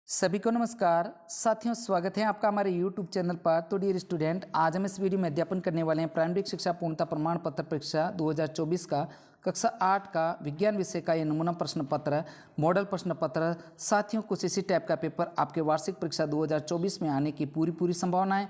सभी को नमस्कार साथियों, स्वागत है आपका हमारे YouTube चैनल पर। तो डियर स्टूडेंट, आज हम इस वीडियो में अध्यापन करने वाले हैं प्रारंभिक शिक्षा पूर्णता प्रमाण पत्र परीक्षा 2024 का कक्षा 8 का विज्ञान विषय का ये नमूना प्रश्न पत्र, मॉडल प्रश्न पत्र। साथियों, कुछ इसी टाइप का पेपर आपके वार्षिक परीक्षा 2024 में आने की पूरी संभावना है।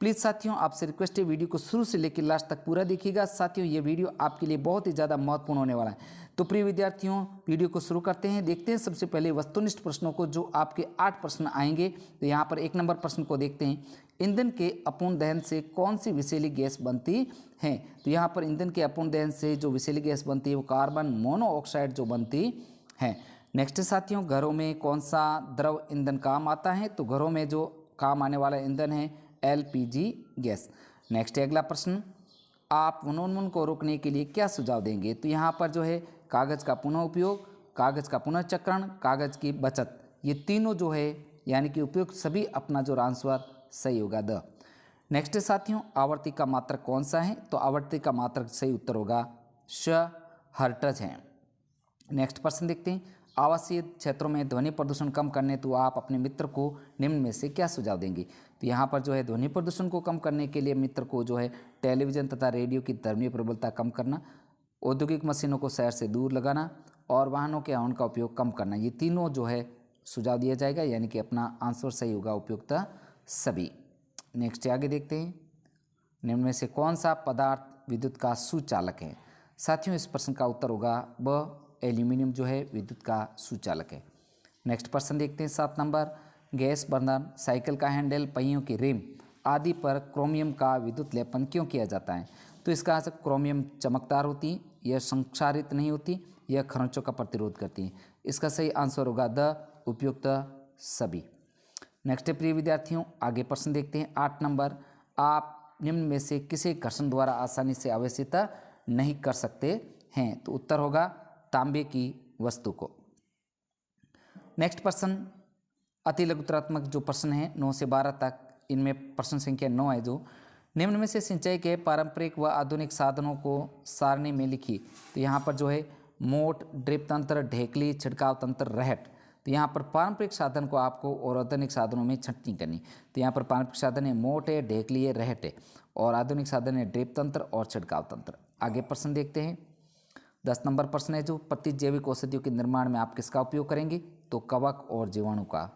प्लीज़ साथियों, आपसे रिक्वेस्ट है वीडियो को शुरू से लेकर लास्ट तक पूरा देखिएगा। साथियों, ये वीडियो आपके लिए बहुत ही ज़्यादा महत्वपूर्ण होने वाला है। तो प्रिय विद्यार्थियों, वीडियो को शुरू करते हैं। देखते हैं सबसे पहले वस्तुनिष्ठ प्रश्नों को, जो आपके 8 प्रश्न आएंगे। तो यहाँ पर 1 नंबर प्रश्न को देखते हैं। ईंधन के अपूर्ण दहन से कौन सी विषैली गैस बनती है? तो यहाँ पर ईंधन के अपूर्ण दहन से जो विषैली गैस बनती है वो कार्बन मोनोऑक्साइड जो बनती है। नेक्स्ट साथियों, घरों में कौन सा द्रव ईंधन काम आता है? तो घरों में जो काम आने वाला ईंधन है LPG गैस। नेक्स्ट है अगला प्रश्न, आप वनोन्मूलन को रोकने के लिए क्या सुझाव देंगे? तो यहाँ पर जो है कागज़ का पुनः उपयोग, कागज़ का पुनर्चक्रण, कागज़ की बचत, ये तीनों जो है यानी कि उपयोग सभी अपना जो आंसर सही होगा द। नेक्स्ट है साथियों, आवर्ती का मात्रक कौन सा है? तो आवर्ती का मात्रक सही उत्तर होगा श, हर्ट्ज है। नेक्स्ट प्रश्न देखते हैं, आवासीय क्षेत्रों में ध्वनि प्रदूषण कम करने तो आप अपने मित्र को निम्न में से क्या सुझाव देंगे? तो यहाँ पर जो है ध्वनि प्रदूषण को कम करने के लिए मित्र को जो है टेलीविज़न तथा रेडियो की ध्वनि प्रबलता कम करना, औद्योगिक मशीनों को शहर से दूर लगाना और वाहनों के हॉर्न का उपयोग कम करना, ये तीनों जो है सुझाव दिया जाएगा, यानी कि अपना आंसर सही होगा उपयुक्त सभी। नेक्स्ट आगे देखते हैं, निम्न में से कौन सा पदार्थ विद्युत का सुचालक है? साथियों, इस प्रश्न का उत्तर होगा ब, एल्यूमिनियम जो है विद्युत का सुचालक है। नेक्स्ट प्रश्न देखते हैं 7 नंबर, गैस बर्नर, साइकिल का हैंडल, पहियों की रिम आदि पर क्रोमियम का विद्युत लेपन क्यों किया जाता है? तो इसका आंसर, क्रोमियम चमकदार होती है, यह संक्षारित नहीं होती, यह खरोंचों का प्रतिरोध करती है। इसका सही आंसर होगा द, उपयुक्त सभी। नेक्स्ट प्रिय विद्यार्थियों, आगे प्रश्न देखते हैं 8 नंबर, आप निम्न में से किसे घर्षण द्वारा आसानी से आवेशित नहीं कर सकते हैं? तो उत्तर होगा तांबे की वस्तु को। नेक्स्ट प्रश्न अति लघुतरात्मक जो प्रश्न है 9 से 12 तक, इनमें प्रश्न संख्या 9 है, जो निम्न में से सिंचाई के पारंपरिक व आधुनिक साधनों को सारणी में लिखी। तो यहाँ पर जो है मोट, ड्रिप तंत्र, ढेकली, छिड़काव तंत्र, रहट। तो यहाँ पर पारंपरिक साधन को आपको और आधुनिक साधनों में छंटनी करनी। तो यहाँ पर पारंपरिक साधन है मोट है, ढेकली है, रहट है, और आधुनिक साधन है ड्रिप तंत्र और छिड़काव तंत्र। आगे प्रश्न देखते हैं 10 नंबर प्रश्न है, जो प्रतिजैविक औषधियों के निर्माण में आप किसका उपयोग करेंगे? तो कवक और जीवाणु का।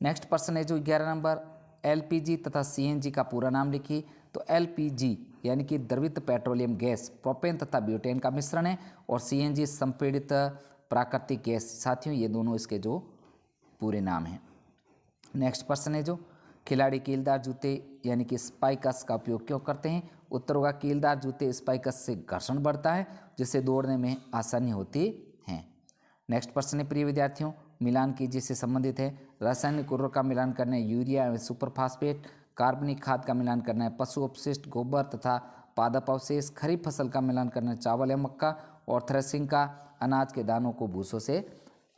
नेक्स्ट प्रश्न है जो 11 नंबर, LPG तथा CNG का पूरा नाम लिखिए। तो LPG यानी कि द्रवित पेट्रोलियम गैस प्रोपेन तथा ब्यूटेन का मिश्रण है, और CNG संपीड़ित प्राकृतिक गैस। साथियों, ये दोनों इसके जो पूरे नाम हैं। नेक्स्ट प्रश्न है जो खिलाड़ी कीलदार जूते यानी कि स्पाइकस का उपयोग क्यों करते हैं? उत्तर होगा कीलदार जूते स्पाइकस से घर्षण बढ़ता है, जिससे दौड़ने में आसानी होती है। नेक्स्ट प्रश्न है प्रिय विद्यार्थियों, मिलान कीजिए से संबंधित है। रासायनिक उर्वरक का मिलान करना है यूरिया एवं सुपरफास्फेट, कार्बनिक खाद का मिलान करना है पशु अपशिष्ट, गोबर तथा पादप अवशेष, खरीफ फसल का मिलान करना है चावल या मक्का, और थ्रेसिंग का अनाज के दानों को भूसों से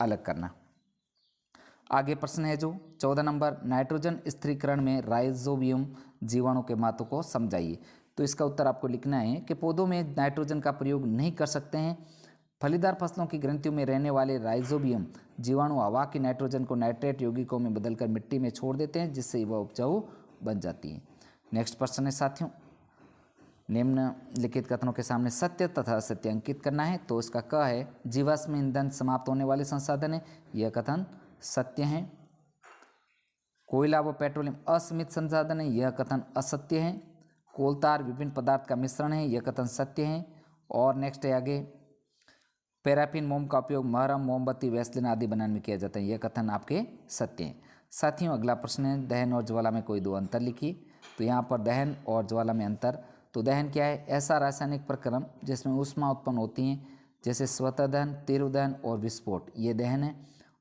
अलग करना। आगे प्रश्न है जो 14 नंबर, नाइट्रोजन स्थिरीकरण में राइजोबियम जीवाणु के महत्व को समझाइए। तो इसका उत्तर आपको लिखना है कि पौधों में नाइट्रोजन का प्रयोग नहीं कर सकते हैं। फलीदार फसलों की ग्रंथियों में रहने वाले राइजोबियम जीवाणु हवा की नाइट्रोजन को नाइट्रेट यौगिकों में बदलकर मिट्टी में छोड़ देते हैं, जिससे वह उपजाऊ बन जाती है। नेक्स्ट प्रश्न है साथियों, निम्नलिखित कथनों के सामने सत्य तथा असत्य अंकित करना है। तो इसका क है, जीवाश्म ईंधन समाप्त होने वाले संसाधन है, यह कथन सत्य है। कोयला व पेट्रोलियम असीमित संसाधन है, यह कथन असत्य है। कोलतार विभिन्न पदार्थ का मिश्रण है, यह कथन सत्य है। और नेक्स्ट है आगे, पैराफिन मोम का उपयोग मरहम, मोमबत्ती, वैसलीन आदि बनाने में किया जाता है, यह कथन आपके सत्य हैं। साथियों, अगला प्रश्न है, दहन और ज्वाला में कोई दो अंतर लिखिए। तो यहाँ पर दहन और ज्वाला में अंतर, तो दहन क्या है? ऐसा रासायनिक प्रक्रम जिसमें ऊष्मा उत्पन्न होती है, जैसे स्वतः दहन, तीव्र दहन और विस्फोट, ये दहन है।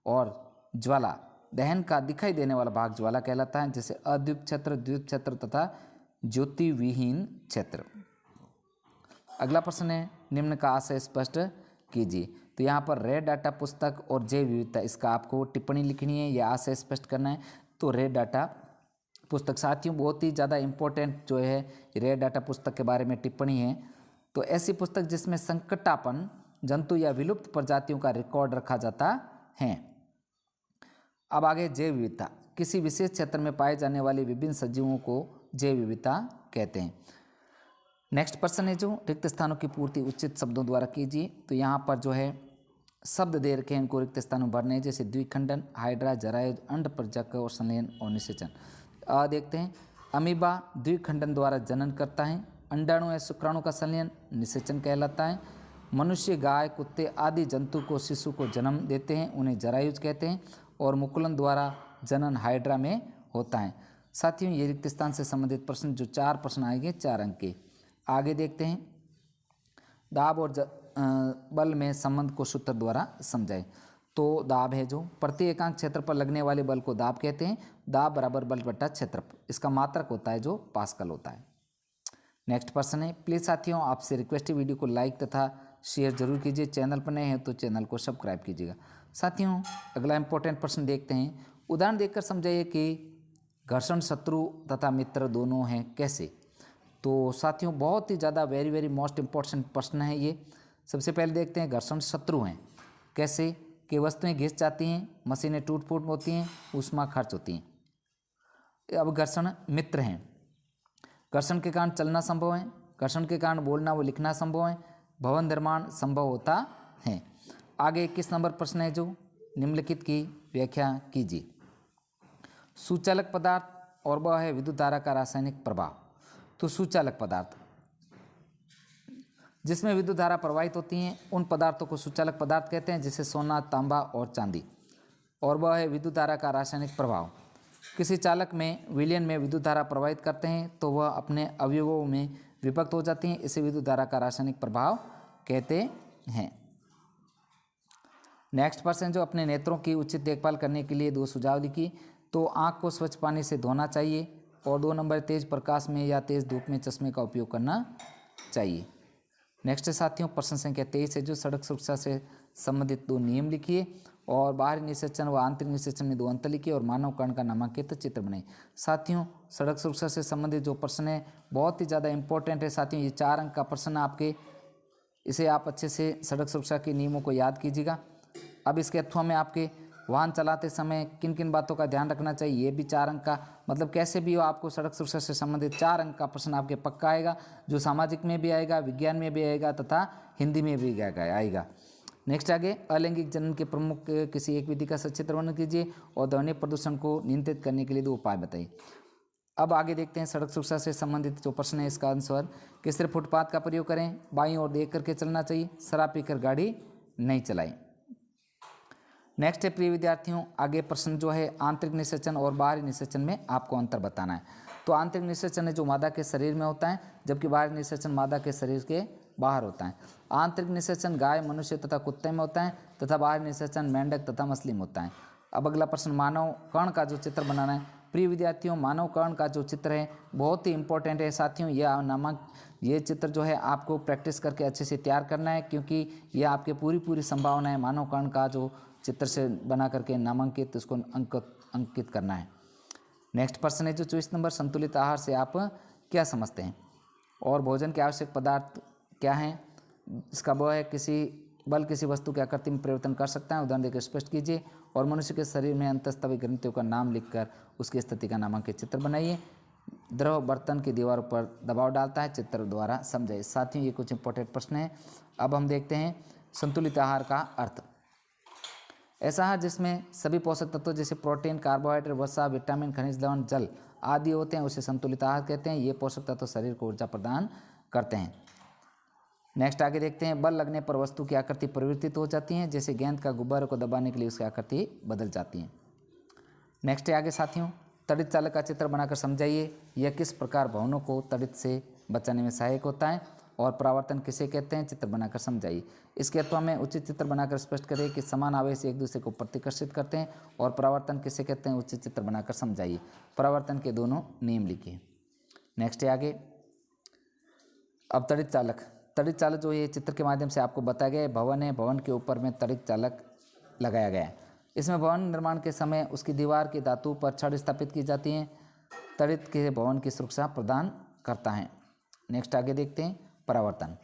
और ज्वाला, दहन का दिखाई देने वाला भाग ज्वाला कहलाता है, जैसे अद्वीप क्षेत्र, द्वीप क्षेत्र तथा ज्योति विहीन क्षेत्र। अगला प्रश्न है, निम्न का आशय स्पष्ट कीजिए। तो यहाँ पर रेड डाटा पुस्तक और जैव विविधता, इसका आपको टिप्पणी लिखनी है या आशय स्पष्ट करना है। तो रेड डाटा पुस्तक साथियों बहुत ही ज़्यादा इम्पोर्टेंट जो है रेड डाटा पुस्तक के बारे में टिप्पणी है। तो ऐसी पुस्तक जिसमें संकटापन्न जंतु या विलुप्त प्रजातियों का रिकॉर्ड रखा जाता है। अब आगे जैव विविधता, किसी विशेष क्षेत्र में पाए जाने वाले विभिन्न सजीवों को जैव विविधता कहते हैं। नेक्स्ट प्रश्न है जो रिक्त स्थानों की पूर्ति उचित शब्दों द्वारा कीजिए। तो यहाँ पर जो है शब्द दे रखे हैं इनको रिक्त स्थानों भरने हैं, जैसे द्विखंडन, हाइड्रा, जरायुज, अंड प्रजक और संलयन और निषेचन। देखते हैं, अमीबा द्विखंडन द्वारा जनन करता है, अंडाणु या शुक्राणु का संलयन निषेचन कहलाता है। मनुष्य, गाय, कुत्ते आदि जंतु को शिशु को जन्म देते हैं, उन्हें जरायुज कहते हैं, और मुकुलन द्वारा जनन हाइड्रा में होता है। साथियों, ये रिक्त स्थान से संबंधित प्रश्न जो 4 प्रश्न आएंगे 4 अंक के। आगे देखते हैं, दाब और बल में संबंध को सूत्र द्वारा समझाएं। तो दाब है जो प्रति एकांक क्षेत्र पर लगने वाले बल को दाब कहते हैं। दाब बराबर बल बटा क्षेत्रफल, इसका मात्रक होता है जो पास्कल होता है। नेक्स्ट प्रश्न है, प्लीज़ साथियों आपसे रिक्वेस्ट है वीडियो को लाइक तथा शेयर जरूर कीजिए। चैनल पर नए हैं तो चैनल को सब्सक्राइब कीजिएगा। साथियों, अगला इंपॉर्टेंट प्रश्न देखते हैं। उदाहरण देखकर समझाइए कि घर्षण शत्रु तथा मित्र दोनों हैं कैसे। तो साथियों, बहुत ही ज़्यादा वेरी मोस्ट इंपॉर्टेंट प्रश्न है ये। सबसे पहले देखते हैं, घर्षण शत्रु हैं कैसे कि वस्तुएं घिस जाती हैं, मशीनें टूट फूट होती हैं, ऊष्मा खर्च होती हैं। अब घर्षण मित्र हैं, घर्षण के कारण चलना संभव है, घर्षण के कारण बोलना व लिखना संभव है, भवन निर्माण संभव होता है। आगे 21 नंबर प्रश्न है जो निम्नलिखित की व्याख्या कीजिए। सुचालक पदार्थ और वह है विद्युत धारा का रासायनिक प्रभाव। तो सुचालक पदार्थ जिसमें विद्युत धारा प्रवाहित होती हैं उन पदार्थों को सुचालक पदार्थ कहते हैं, जैसे सोना, तांबा और चांदी। और वह है विद्युत धारा का रासायनिक प्रभाव। किसी चालक में विलयन में विद्युत धारा प्रवाहित करते हैं तो वह अपने अवयवों में विभक्त हो जाती हैं, इसे विद्युत धारा का रासायनिक प्रभाव कहते हैं। नेक्स्ट पर्सन जो अपने नेत्रों की उचित देखभाल करने के लिए 2 सुझाव लिखिए। तो आँख को स्वच्छ पानी से धोना चाहिए, और 2 नंबर तेज प्रकाश में या तेज धूप में चश्मे का उपयोग करना चाहिए। नेक्स्ट है साथियों, प्रश्न संख्या 23 है जो सड़क सुरक्षा से संबंधित 2 नियम लिखिए, और बाहरी निषेचन व आंतरिक निषेचन में 2 अंतर लिखिए, और मानव कर्ण का नामांकित चित्र बनाइए। साथियों, सड़क सुरक्षा से संबंधित जो प्रश्न है बहुत ही ज़्यादा इंपॉर्टेंट है। साथियों, ये 4 अंक का प्रश्न आपके, इसे आप अच्छे से सड़क सुरक्षा के नियमों को याद कीजिएगा। अब इसके अथवा में आपके वाहन चलाते समय किन किन बातों का ध्यान रखना चाहिए, ये भी 4 अंक का, मतलब कैसे भी हो आपको सड़क सुरक्षा से संबंधित 4 अंक का प्रश्न आपके पक्का आएगा, जो सामाजिक में भी आएगा, विज्ञान में भी आएगा तथा हिंदी में भी आएगा। नेक्स्ट आगे, अलैंगिक जनन के प्रमुख किसी एक विधि का सचित्र वर्णन कीजिए, और ध्वनि प्रदूषण को नियंत्रित करने के लिए 2 उपाय बताइए। अब आगे देखते हैं सड़क सुरक्षा से संबंधित जो प्रश्न है इसका आंसर, किस तरह फुटपाथ का प्रयोग करें, बाईं ओर देख करके चलना चाहिए, शराब पीकर गाड़ी नहीं चलाएं। नेक्स्ट है प्रिय विद्यार्थियों, आगे प्रश्न जो है आंतरिक निषेचन और बाहरी निषेचन में आपको अंतर बताना है। तो आंतरिक निषेचन है जो मादा के शरीर में होता है, जबकि बाहरी निषेचन मादा के शरीर के बाहर होता है। आंतरिक निषेचन गाय, मनुष्य तथा कुत्ते में होता है, तथा बाहरी निषेचन मेंढक तथा मछली में होता है। अब अगला प्रश्न, मानव कर्ण का जो चित्र बनाना है। प्रिय विद्यार्थियों, मानव कर्ण का जो चित्र है बहुत ही इंपॉर्टेंट है साथियों। ये चित्र जो है आपको प्रैक्टिस करके अच्छे से तैयार करना है, क्योंकि ये आपके पूरी संभावना है मानव कर्ण का जो चित्र से बना करके नामांकित उसको अंकित करना है। नेक्स्ट प्रश्न है जो 24 नंबर, संतुलित आहार से आप क्या समझते हैं, और भोजन के आवश्यक पदार्थ क्या हैं। इसका वह है किसी वस्तु की आकृति में परिवर्तन कर सकता है, उदाहरण देकर स्पष्ट कीजिए, और मनुष्य के शरीर में अंतःस्रावी ग्रंथियों का नाम लिखकर उसकी स्थिति का नामांकित चित्र बनाइए। द्रव बर्तन की दीवारों पर दबाव डालता है, चित्र द्वारा समझाइए। साथियों, ये कुछ इंपॉर्टेंट प्रश्न हैं। अब हम देखते हैं संतुलित आहार का अर्थ। ऐसा आहार जिसमें सभी पोषक तत्व जैसे प्रोटीन, कार्बोहाइड्रेट, वसा, विटामिन, खनिज लवण, जल आदि होते हैं, उसे संतुलित आहार कहते हैं। ये पोषक तत्व शरीर को ऊर्जा प्रदान करते हैं। नेक्स्ट आगे देखते हैं, बल लगने पर वस्तु की आकृति परिवर्तित हो जाती है, जैसे गेंद का गुब्बारे को दबाने के लिए उसकी आकृति बदल जाती है। नेक्स्ट है आगे साथियों, तड़ित चालक का चित्र बनाकर समझाइए, यह किस प्रकार भवनों को तड़ित से बचाने में सहायक होता है, और परावर्तन किसे कहते हैं, चित्र बनाकर समझाइए। इसके अथवा में उचित चित्र बनाकर स्पष्ट करें कि समान आवेश एक दूसरे को प्रतिकर्षित करते हैं, और परावर्तन किसे कहते हैं, उचित चित्र बनाकर समझाइए। परावर्तन के दोनों नियम लिखिए। नेक्स्ट है आगे, अब तड़ित चालक जो ये चित्र के माध्यम से आपको बताया गया है, भवन है, भवन के ऊपर में तड़ित चालक लगाया गया है। इसमें भवन निर्माण के समय उसकी दीवार की धातु पर छड़ स्थापित की जाती है। तड़ित के भवन की सुरक्षा प्रदान करता है। नेक्स्ट आगे देखते हैं परावर्तन।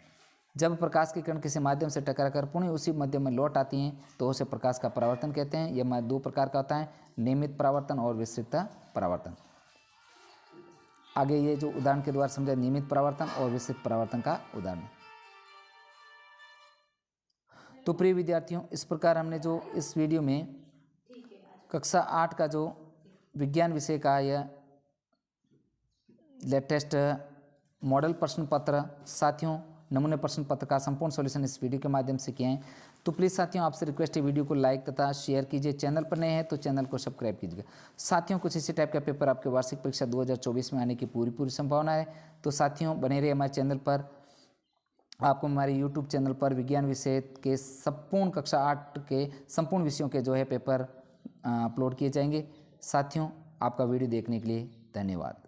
जब प्रकाश की किरण किसी माध्यम से टकराकर पुनः उसी माध्यम में लौट आती हैं तो उसे प्रकाश का परावर्तन कहते हैं। यह दो प्रकार का होता है, नियमित परावर्तन और विस्तृत परावर्तन। आगे ये जो उदाहरण के द्वारा समझा, नियमित परावर्तन और विस्तृत परावर्तन का उदाहरण। तो प्रिय विद्यार्थियों, इस प्रकार हमने जो इस वीडियो में कक्षा 8 का जो विज्ञान विषय का यह लेटेस्ट मॉडल प्रश्न पत्र साथियों, नमूने प्रश्न पत्र का संपूर्ण सॉल्यूशन इस वीडियो के माध्यम से किए हैं। तो प्लीज़ साथियों, आपसे रिक्वेस्ट है वीडियो को लाइक तथा शेयर कीजिए। चैनल पर नए हैं तो चैनल को सब्सक्राइब कीजिएगा। साथियों, कुछ इसी टाइप का पेपर आपके वार्षिक परीक्षा 2024 में आने की पूरी संभावना है। तो साथियों, बने रहिए हमारे चैनल पर। आपको हमारे यूट्यूब चैनल पर विज्ञान विषय के संपूर्ण कक्षा 8 के संपूर्ण विषयों के जो है पेपर अपलोड किए जाएंगे। साथियों, आपका वीडियो देखने के लिए धन्यवाद।